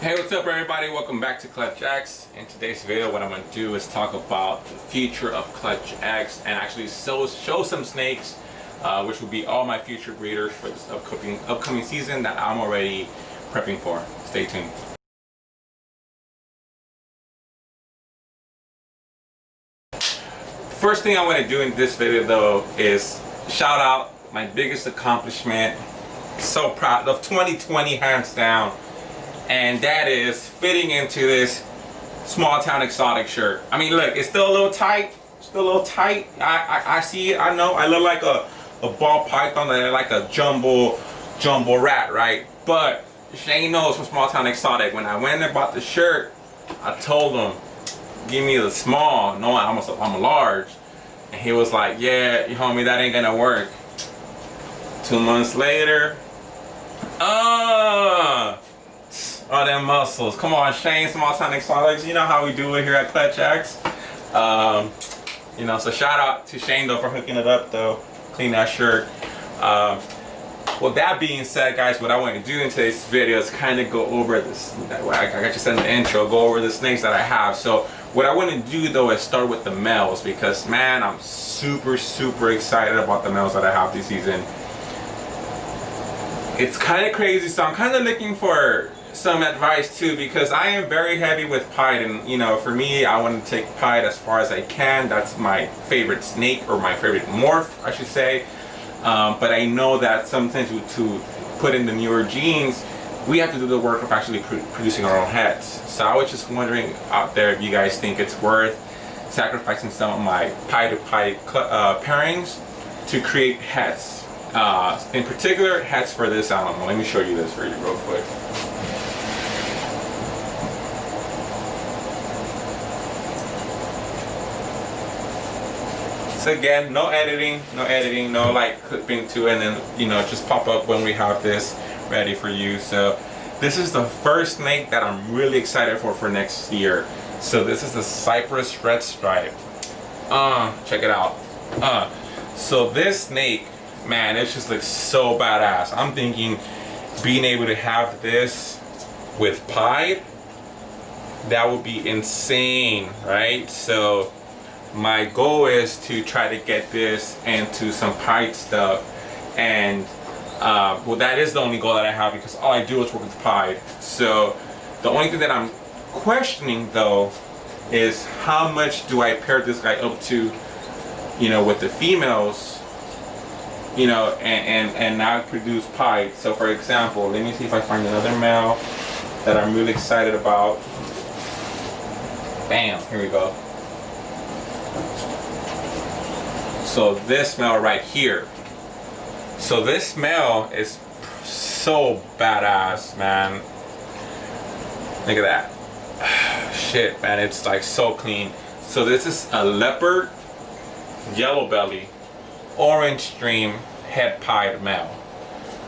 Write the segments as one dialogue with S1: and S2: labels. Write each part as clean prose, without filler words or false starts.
S1: Hey, what's up everybody? Welcome back to Clutch X. In today's video, what I'm going to do is talk about the future of Clutch X and actually show some snakes, which will be all my future breeders for this upcoming season that I'm already prepping for. Stay tuned. First thing I want to do in this video though is shout out my biggest accomplishment. So proud of 2020, hands down. And that is fitting into this small town exotic shirt. I mean, look, it's still a little tight. I see it. I know I look like a ball python, like a jumbo rat, right? But Shane knows from Small Town Exotic. When I went and bought the shirt, I told him, give me the small. No, I'm a large. And he was like, yeah, homie, that ain't gonna work. 2 months later, all them muscles. Come on, Shane, Small Town Exotics. You know how we do it here at Clutch X. You know, so shout out to Shane though for hooking it up though. Clean that shirt. Well, that being said, guys, what I want to do in today's video is kind of go over this. I got you said in the intro, go over the snakes that I have. So what I want to do though is start with the males because man, I'm super excited about the males that I have this season. It's kind of crazy, so I'm kind of looking for some advice too because I am very heavy with Pied, and you know, for me, I want to take Pied as far as I can. That's my favorite snake, or my favorite morph, I should say. But I know that sometimes to put in the newer genes, we have to do the work of actually producing our own heads. So I was just wondering out there if you guys think it's worth sacrificing some of my Pied to Pied pairings to create heads. In particular, heads for this animal. Let me show you this for you real quick. So again, no editing, no like clipping to it, and then you know, just pop up when we have this ready for you. So this is the first snake that I'm really excited for next year. So this is the Cypress Red Stripe. Check it out. So this snake, man, it just looks so badass. I'm thinking being able to have this with Pied, that would be insane, right? So my goal is to try to get this into some Pied stuff, and well, that is the only goal that I have because all I do is work with Pied. So the only thing that I'm questioning though is how much do I pair this guy up to, you know, with the females, you know, and now produce Pied. So for example, let me see if I find another male that I'm really excited about. Bam, here we go. So this male right here. So this male is so badass, man. Look at that. Shit, man, it's like so clean. So this is a leopard, yellow belly, orange stream, head Pied male.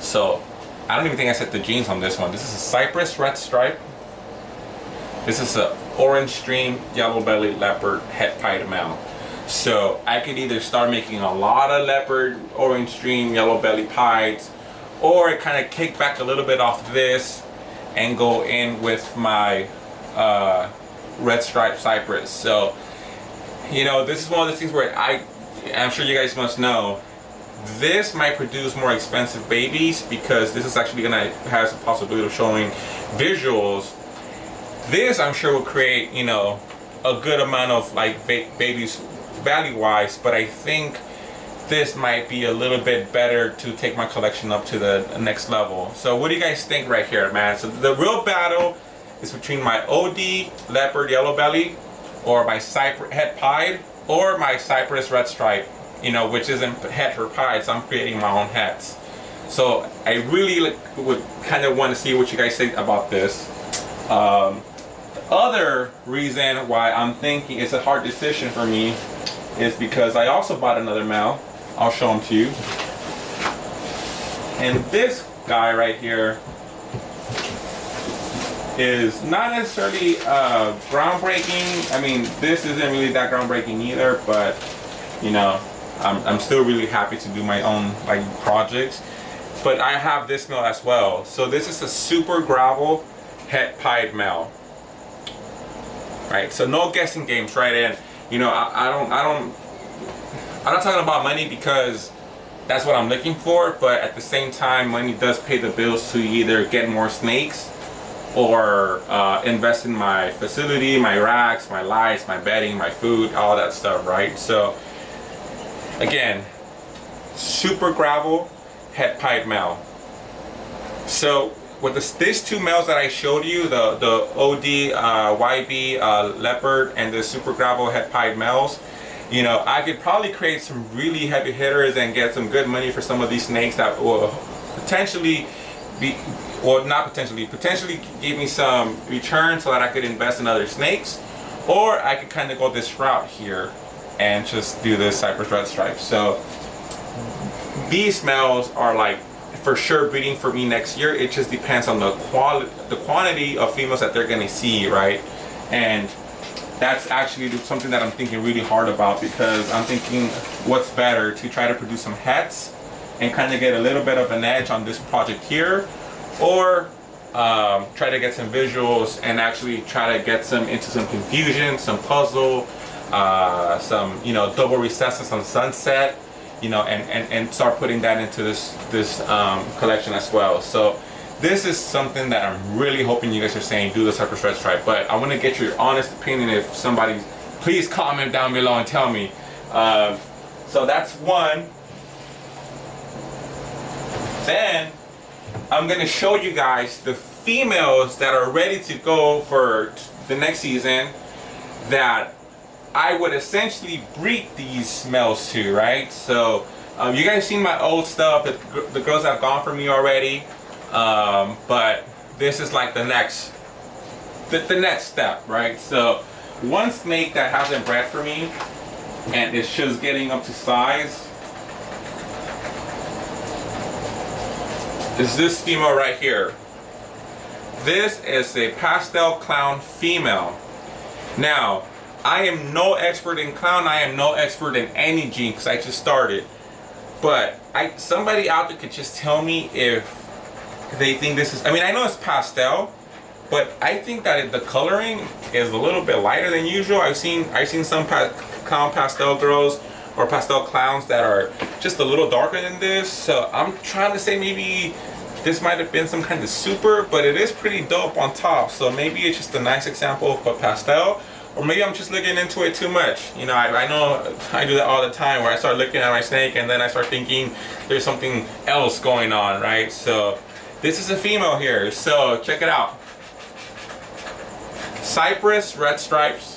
S1: So I don't even think I set the genes on this one. This is a Cypress Red Stripe. This is a orange stream, yellow belly, leopard, head Pied male. So I could either start making a lot of leopard, orange stream, yellow belly Pieds, or kind of kick back a little bit off this and go in with my red stripe Cypress. So, you know, this is one of the things where I'm sure you guys must know, this might produce more expensive babies because this is actually gonna has the possibility of showing visuals. This I'm sure will create, you know, a good amount of like babies value wise, but I think this might be a little bit better to take my collection up to the next level. So what do you guys think right here, man? So the real battle is between my OD Leopard Yellow Belly or my head Pied or my Cypress Red Stripe, you know, which isn't head for Pied, so I'm creating my own heads. So I really would kind of want to see what you guys think about this. The other reason why I'm thinking it's a hard decision for me is because I also bought another male. I'll show him to you. And this guy right here is not necessarily groundbreaking. I mean, this isn't really that groundbreaking either, but you know, I'm still really happy to do my own like projects. But I have this male as well. So this is a super gravel het pied male. Right, so no guessing games, right? And you know, I'm not talking about money because that's what I'm looking for, but at the same time, money does pay the bills to either get more snakes or invest in my facility, my racks, my lights, my bedding, my food, all that stuff, right? So again, super gravel het pied male. So with these two males that I showed you, the ODYB Leopard and the super gravel het pied males, you know, I could probably create some really heavy hitters and get some good money for some of these snakes that will potentially be, or not potentially give me some return so that I could invest in other snakes, or I could kind of go this route here and just do this Cypress Red Stripe. So these males are like for sure breeding for me next year. It just depends on the quantity of females that they're gonna see, right? And that's actually something that I'm thinking really hard about, because I'm thinking what's better, to try to produce some hets and kind of get a little bit of an edge on this project here, or try to get some visuals and actually try to get some into some confusion, some puzzle, some, you know, double recesses on sunset, you know, and start putting that into this collection as well. So this is something that I'm really hoping you guys are saying do the Cypress Red Stripe, but I want to get your honest opinion. If somebody, please comment down below and tell me. So that's one. Then I'm going to show you guys the females that are ready to go for the next season that I would essentially breed these males to, right? So you guys seen my old stuff, the girls that have gone for me already, but this is like the next step, right? So one snake that hasn't bred for me and it's just getting up to size is this female right here. This is a Pastel Clown female. Now, I am no expert in clown. I am no expert in any gene because I just started. But somebody out there could just tell me if they think this is, I mean, I know it's pastel, but I think that the coloring is a little bit lighter than usual. I've seen some clown pastel girls or pastel clowns that are just a little darker than this. So I'm trying to say maybe this might have been some kind of super, but it is pretty dope on top. So maybe it's just a nice example of a pastel, or maybe I'm just looking into it too much. You know, I know I do that all the time, where I start looking at my snake and then I start thinking there's something else going on, right? So this is a female here, so check it out. Cypress Red Stripes.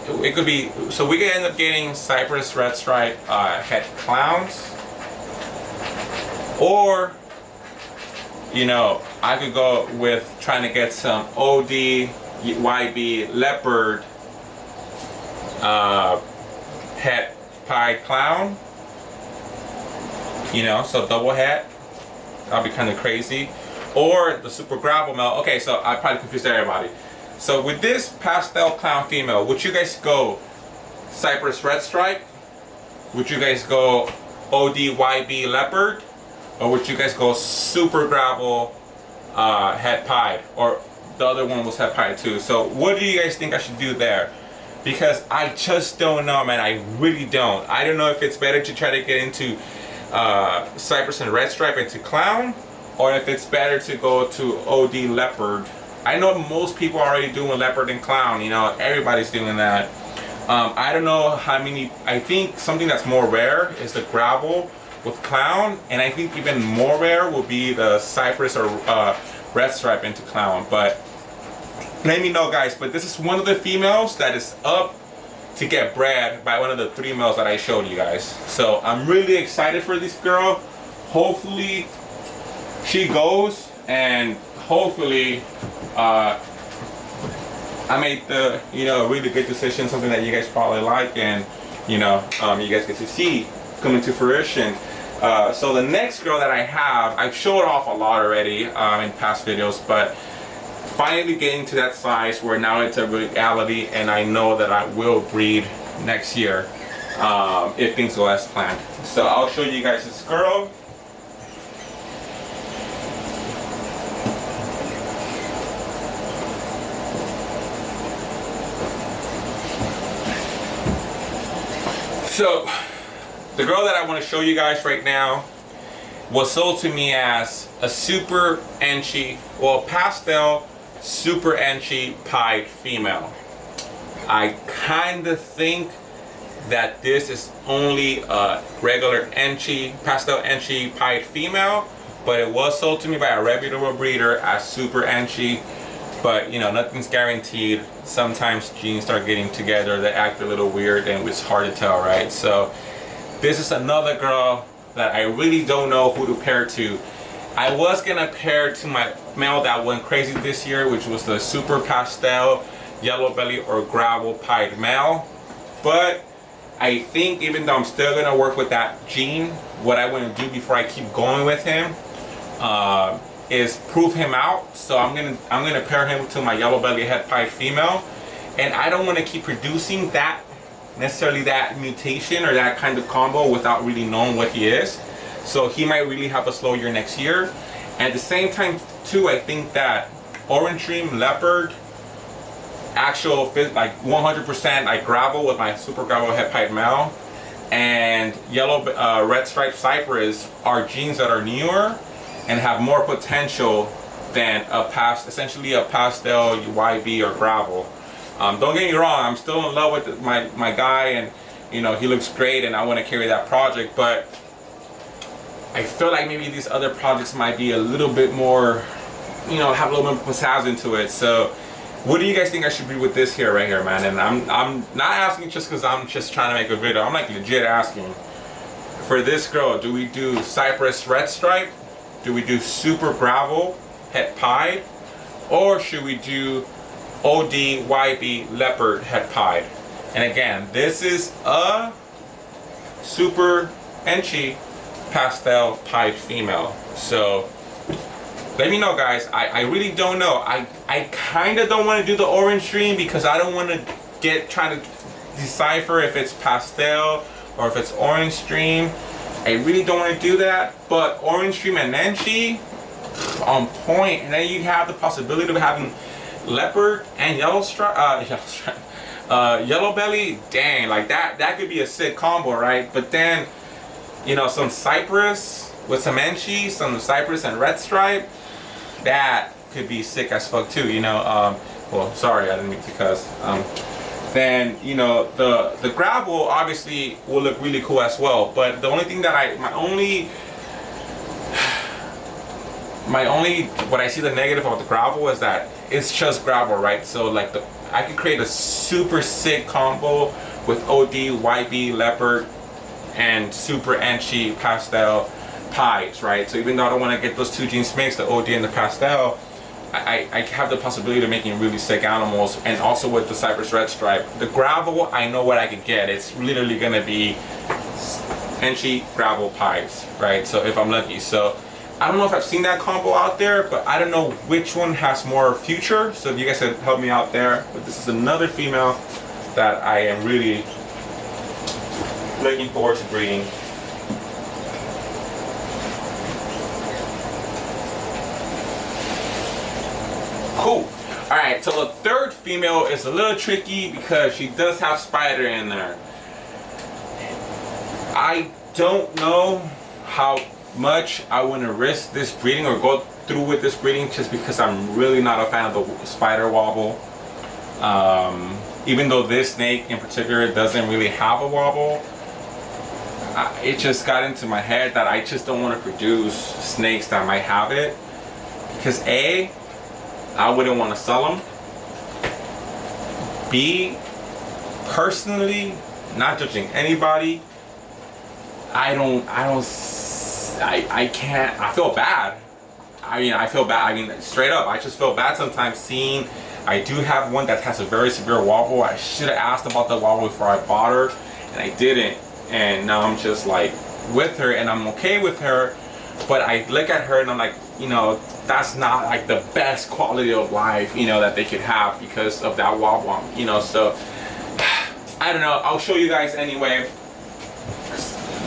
S1: It could be, so we could end up getting Cypress Red Stripe het clowns, or, you know, I could go with trying to get some ODYB Leopard het pie clown, you know, so double het. That'll be kind of crazy. Or the super gravel male. Okay, so I probably confused everybody. So with this Pastel Clown female, would you guys go Cypress Red Stripe? Would you guys go ODYB Leopard? Or would you guys go super gravel het pied? Or the other one was het pied too. So what do you guys think I should do there? Because I just don't know, man. I really don't. I don't know if it's better to try to get into Cypress and Red Stripe into clown, or if it's better to go to OD Leopard. I know most people are already doing leopard and clown, you know, everybody's doing that. I don't know how many. I think something that's more rare is the gravel with clown, and I think even more rare will be the Cypress or Red Stripe into clown. But let me know, guys. But this is one of the females that is up to get bred by one of the 3 males that I showed you guys. So I'm really excited for this girl. Hopefully she goes, and hopefully I made the, you know, really good decision, something that you guys probably like, and you know, you guys get to see come into fruition. So the next girl that I have, I've showed off a lot already in past videos, but finally getting to that size where now it's a reality, and I know that I will breed next year if things go as planned. So I'll show you guys this girl. So the girl that I want to show you guys right now was sold to me as a super enchy, well, pastel super enchy pied female. I kind of think that this is only a regular enchy, pastel enchy pied female, but it was sold to me by a reputable breeder as super enchy. But you know, nothing's guaranteed. Sometimes genes start getting together, they act a little weird, and it's hard to tell, right? So this is another girl that I really don't know who to pair to. I was gonna pair to my male that went crazy this year, which was the super pastel yellow belly or gravel pied male, but I think even though I'm still gonna work with that gene, what I want to do before I keep going with him is prove him out. So I'm gonna pair him to my yellow belly head pied female, and I don't want to keep producing that necessarily that mutation or that kind of combo without really knowing what he is. So he might really have a slow year next year. And at the same time too, I think that Orange Dream Leopard, actual like 100% like gravel with my super gravel head pied male, and yellow red stripe Cypress are genes that are newer and have more potential than essentially a pastel ODYB or gravel. Don't get me wrong, I'm still in love with my guy, and you know, he looks great and I want to carry that project, but I feel like maybe these other projects might be a little bit more, you know, have a little bit more pizzazz into it. So what do you guys think I should be with this here right here, man? And I'm not asking just because I'm just trying to make a video. I'm like legit asking. For this girl, do we do Cypress Red Stripe? Do we do super gravel head pied? Or should we do ODYB Leopard head pied? And again, this is a super enchy pastel pied female. So let me know, guys. I really don't know. I kind of don't want to do the Orange Dream because I don't want to trying to decipher if it's pastel or if it's Orange Dream. I really don't want to do that. But Orange Dream and enchy on point, and then you have the possibility of having leopard and yellow belly. Dang, like that could be a sick combo, right? But then, you know, some Cypress with some enchy, some Cypress and red stripe, that could be sick as fuck too, you know. Well, sorry, I didn't mean to cuss. Then, you know, the gravel obviously will look really cool as well, but the only thing that my only what I see the negative of the gravel is that it's just gravel, right? So like I could create a super sick combo with ODYB Leopard and super enchy pastel pies, right? So even though I don't want to get those two genes mixed, the OD and the pastel, I have the possibility of making really sick animals. And also with the Cypress Red Stripe, the gravel, I know what I could get. It's literally gonna be enchy gravel pies, right? So if I'm lucky. So I don't know if I've seen that combo out there, but I don't know which one has more future. So if you guys can help me out there. But this is another female that I am really looking forward to breeding. Cool. Alright, so the third female is a little tricky because she does have spider in there. I don't know how much I want to risk this breeding or go through with this breeding just because I'm really not a fan of the spider wobble. Even though this snake in particular doesn't really have a wobble, it just got into my head that I just don't want to produce snakes that might have it, because A, I wouldn't want to sell them. B, personally, not judging anybody, I can't, I feel bad. I feel bad. I mean, straight up, I just feel bad sometimes seeing, I do have one that has a very severe wobble. I should have asked about the wobble before I bought her, and I didn't. And now I'm just like with her, and I'm okay with her, but I look at her and I'm like, you know, that's not like the best quality of life, you know, that they could have because of that wobble, you know. So I don't know, I'll show you guys anyway.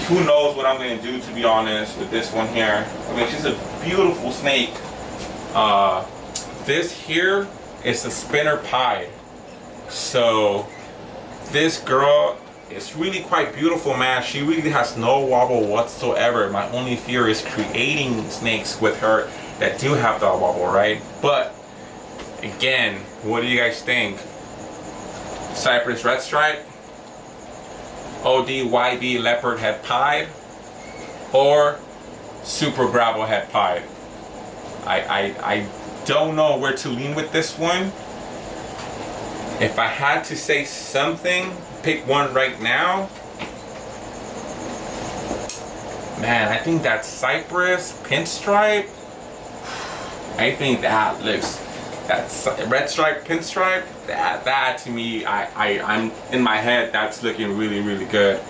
S1: Who knows what I'm gonna do, to be honest, with this one here. I mean, she's a beautiful snake. This here is the spinner pie. So this girl, it's really quite beautiful, man. She really has no wobble whatsoever. My only fear is creating snakes with her that do have the wobble, right? But again, what do you guys think? Cypress Red Stripe, ODYB Leopard Head Pied, or Super Gravel Head Pied? I don't know where to lean with this one. If I had to say something, pick one right now, man, I think that Cypress Pinstripe. I think that looks, that's red stripe pinstripe. That to me, I'm in my head, that's looking really, really good.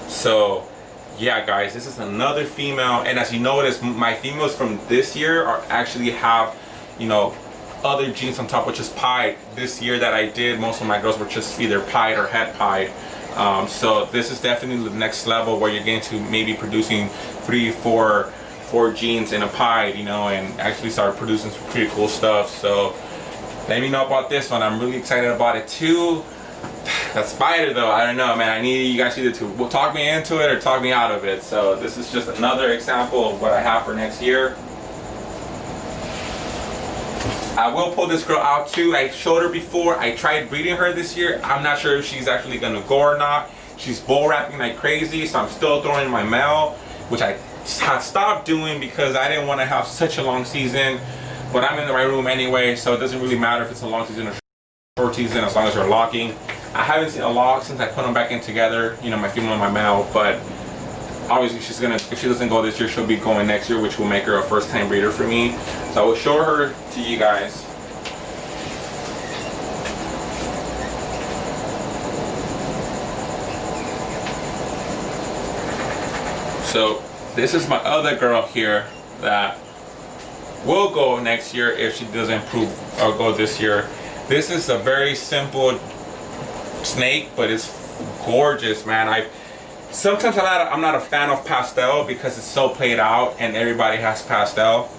S1: So yeah, guys, this is another female, and as you notice, my females from this year are actually have, you know, other genes on top, which is pied. This year that I did, most of my girls were just either pied or head pied. So this is definitely the next level where you're getting to maybe producing 3, 4 genes in a pied, you know, and actually start producing some pretty cool stuff. So let me know about this one. I'm really excited about it too. That spider though, I don't know, man. I need you guys either to talk me into it or talk me out of it. So this is just another example of what I have for next year. I will pull this girl out too. I showed her before. I tried breeding her this year. I'm not sure if she's actually gonna go or not. She's bull wrapping like crazy, so I'm still throwing in my male, which I had stopped doing because I didn't want to have such a long season. But I'm in the right room anyway, so it doesn't really matter if it's a long season or short season as long as you're locking. I haven't seen a lock since I put them back in together, you know, my female and my male, but obviously she's gonna, if she doesn't go this year, she'll be going next year, which will make her a first time breeder for me. So I will show her to you guys. So this is my other girl here that will go next year if she doesn't improve or go this year. This is a very simple snake, but it's gorgeous, man. Sometimes I'm not a fan of pastel because it's so played out and everybody has pastel.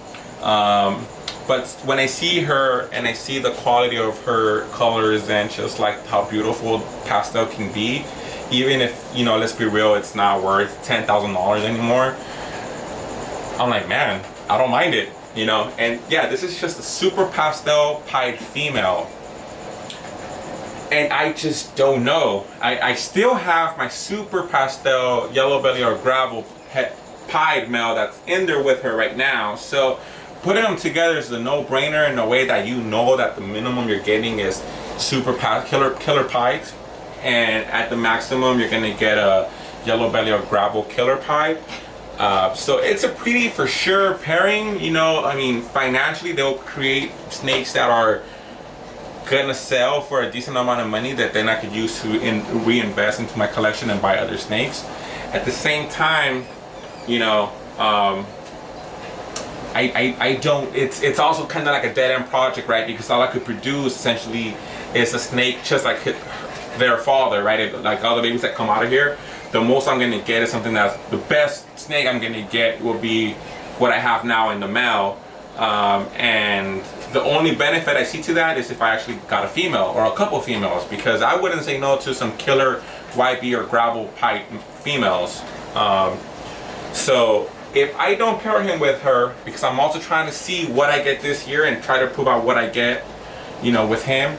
S1: But when I see her and I see the quality of her colors and just like how beautiful pastel can be, even if, you know, let's be real, it's not worth $10,000 anymore, I'm like, man, I don't mind it, you know. And yeah, this is just a super pastel pied female. And I just don't know. I still have my super pastel yellow belly or gravel pied male that's in there with her right now. So putting them together is a no-brainer in a way that you know that the minimum you're getting is super killer pied, and at the maximum you're gonna get a yellow belly or gravel killer pied. So it's a pretty for sure pairing, you know. I mean, financially they'll create snakes that are gonna sell for a decent amount of money that then I could use to reinvest into my collection and buy other snakes. At the same time, you know, I don't, it's also kind of like a dead end project, right? Because all I could produce essentially is a snake just like their father, right? Like all the babies that come out of here, the most I'm gonna get is something that's the best snake I'm gonna get will be what I have now in the male. And the only benefit I see to that is if I actually got a female or a couple females, because I wouldn't say no to some killer YB or gravel pipe females. So if I don't pair him with her, because I'm also trying to see what I get this year and try to prove out what I get, you know, with him,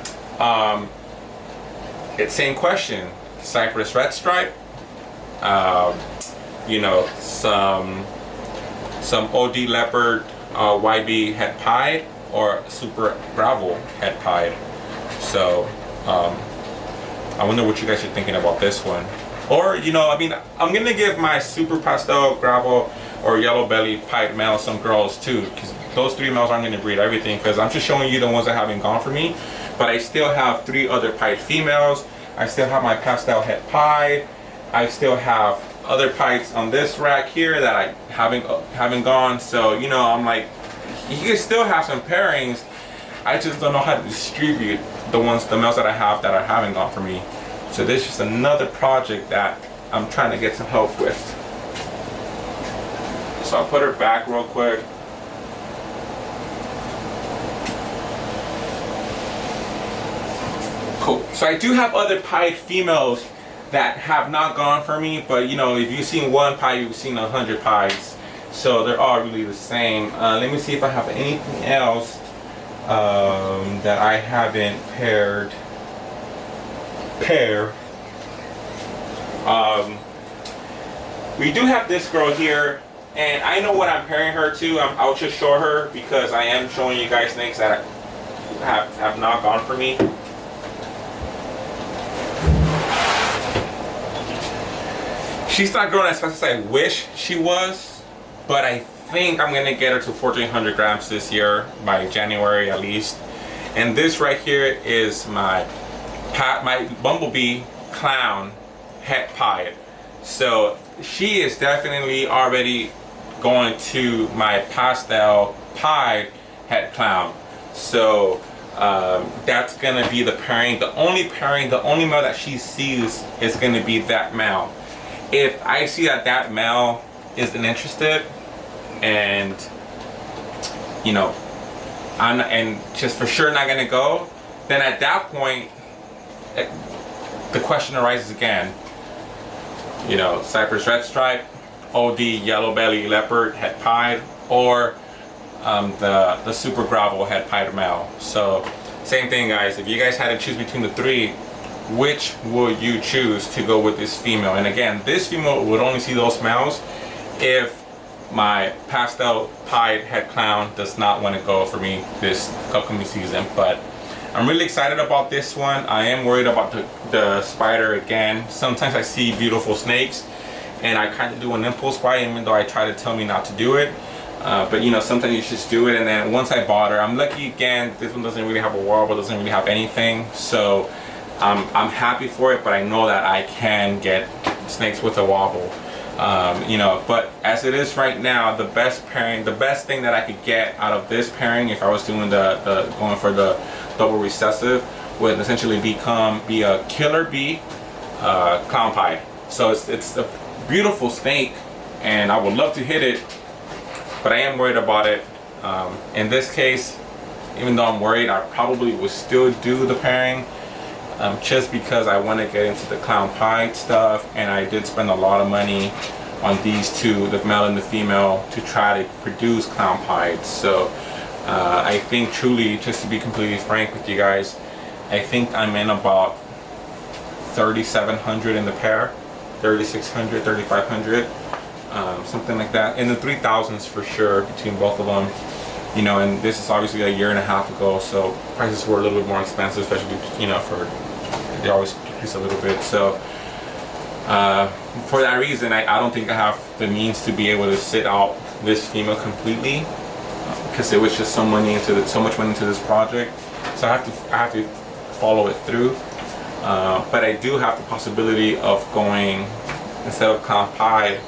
S1: it's same question. Cypress Red Stripe, you know, some OD Leopard YB head pied, or super gravel head pied. So I wonder what you guys are thinking about this one. Or, you know, I mean, I'm gonna give my super pastel gravel or yellow belly pied male some girls too, because those 3 males aren't gonna breed everything, because I'm just showing you the ones that haven't gone for me. But I still have 3 other pied females. I still have my pastel head pied. I still have other pies on this rack here that I haven't gone. So, you know, I'm like, you can still have some pairings. I just don't know how to distribute the males that I have that haven't gone for me. So this is just another project that I'm trying to get some help with. So I'll put her back real quick. Cool. So I do have other pied females that have not gone for me, but you know, if you've seen one pie, you've seen 100 pies. So they're all really the same. Let me see if I have anything else that I haven't paired. We do have this girl here, and I know what I'm pairing her to. I'll just show her because I am showing you guys snakes that have not gone for me. She's not growing as fast as I wish she was, but I think I'm gonna get her to 1,400 grams this year by January at least. And this right here is my Bumblebee Clown het pie. So she is definitely already going to my Pastel Pie het Clown. So that's gonna be the pairing. The only male that she sees is gonna be that male. If I see that male isn't interested, and you know, and just for sure not gonna go, then at that point the question arises again. You know, Cypress Red Stripe, ODYB Leopard het pied, or the Super Gravel het pied male. So same thing, guys. If you guys had to choose between the three, which would you choose to go with this female? And again, this female would only see those males if my Pastel Pie het Clown does not want to go for me this upcoming season. But I'm really excited about this one. I am worried about the spider again. Sometimes I see beautiful snakes and I kind of do an impulse buy, even though I try to tell me not to do it. But you know, sometimes you just do it. And then once I bought her, I'm lucky again, this one doesn't really have a wobble, doesn't really have anything. So I'm happy for it, but I know that I can get snakes with a wobble. You know, but as it is right now, the best pairing, the best thing that I could get out of this pairing, if I was doing going for the double recessive, would essentially be a killer bee clown pie. So it's a beautiful snake, and I would love to hit it, but I am worried about it. In this case, even though I'm worried, I probably would still do the pairing. Just because I want to get into the clown pie stuff, and I did spend a lot of money on these two, the male and the female, to try to produce clown pies. So I think truly, just to be completely frank with you guys, I think I'm in about 3,700 in the pair, 3,600, 3,500, something like that, in the 3,000s for sure between both of them. You know, and this is obviously a year and a half ago, so prices were a little bit more expensive, especially, you know, they always decrease a little bit. So for that reason, I don't think I have the means to be able to sit out this female completely, because it was just so much money into this project. So I have to follow it through. But I do have the possibility of going, instead of clown pie,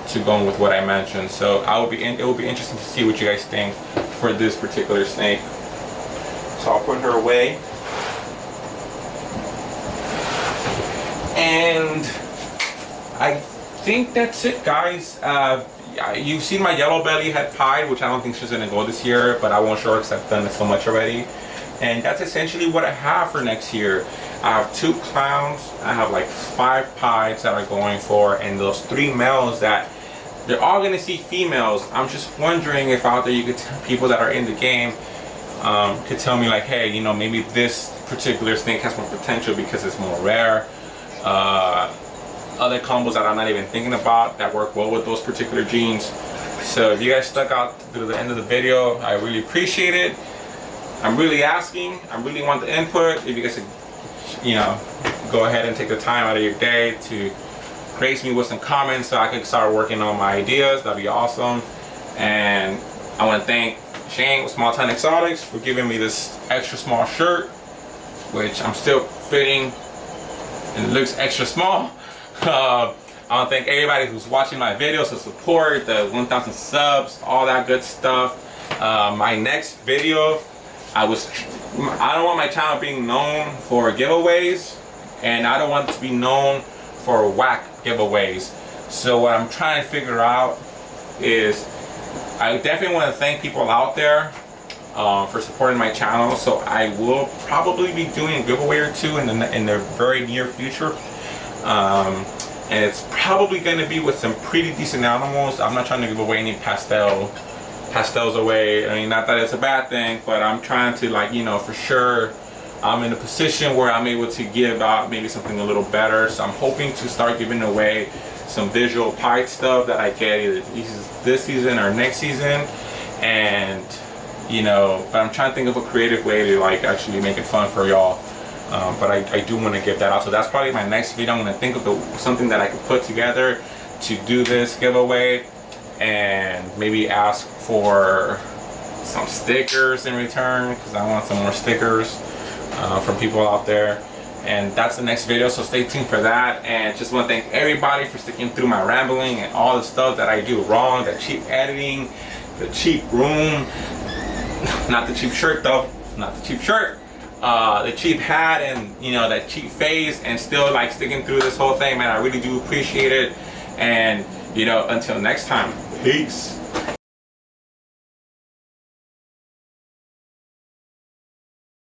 S1: to going with what I mentioned. So it will be interesting to see what you guys think for this particular snake. So I'll put her away. And I think that's it, guys. You've seen my yellow belly het pie, which I don't think she's gonna go this year, but I won't show her because I've done it so much already. And that's essentially what I have for next year. I have 2 clowns, I have like 5 pies that are going for, and those 3 males that they're all gonna see females. I'm just wondering if out there you could people that are in the game could tell me, like, hey, you know, maybe this particular snake has more potential because it's more rare. Other combos that I'm not even thinking about that work well with those particular genes. So if you guys stuck out through the end of the video, I really appreciate it. I'm really asking, I really want the input. If you guys could, you know, go ahead and take the time out of your day to grace me with some comments so I can start working on my ideas, that'd be awesome. And I want to thank Shane with Small Town Exotics for giving me this extra small shirt, which I'm still fitting and it looks extra small. I want to thank everybody who's watching my videos, the support, the 1,000 subs, all that good stuff. My next video, I don't want my channel being known for giveaways, and I don't want it to be known for whack giveaways. So what I'm trying to figure out is, I definitely want to thank people out there for supporting my channel. So I will probably be doing a giveaway or two in the very near future. And it's probably going to be with some pretty decent animals. I'm not trying to give away any pastels away. I mean, not that it's a bad thing, but I'm trying to, like, you know, for sure I'm in a position where I'm able to give out maybe something a little better. So I'm hoping to start giving away some visual pie stuff that I get either this season or next season. And, you know, but I'm trying to think of a creative way to, like, actually make it fun for y'all. But I do want to give that out. So that's probably my next video. I'm going to think of something that I could put together to do this giveaway, and maybe ask for some stickers in return, because I want some more stickers from people out there. And that's the next video, so stay tuned for that. And just want to thank everybody for sticking through my rambling and all the stuff that I do wrong, the cheap editing, the cheap room, not the cheap shirt though, not the cheap shirt, the cheap hat, and, you know, that cheap face, and still, like, sticking through this whole thing, man. I really do appreciate it. And, you know, until next time, peace.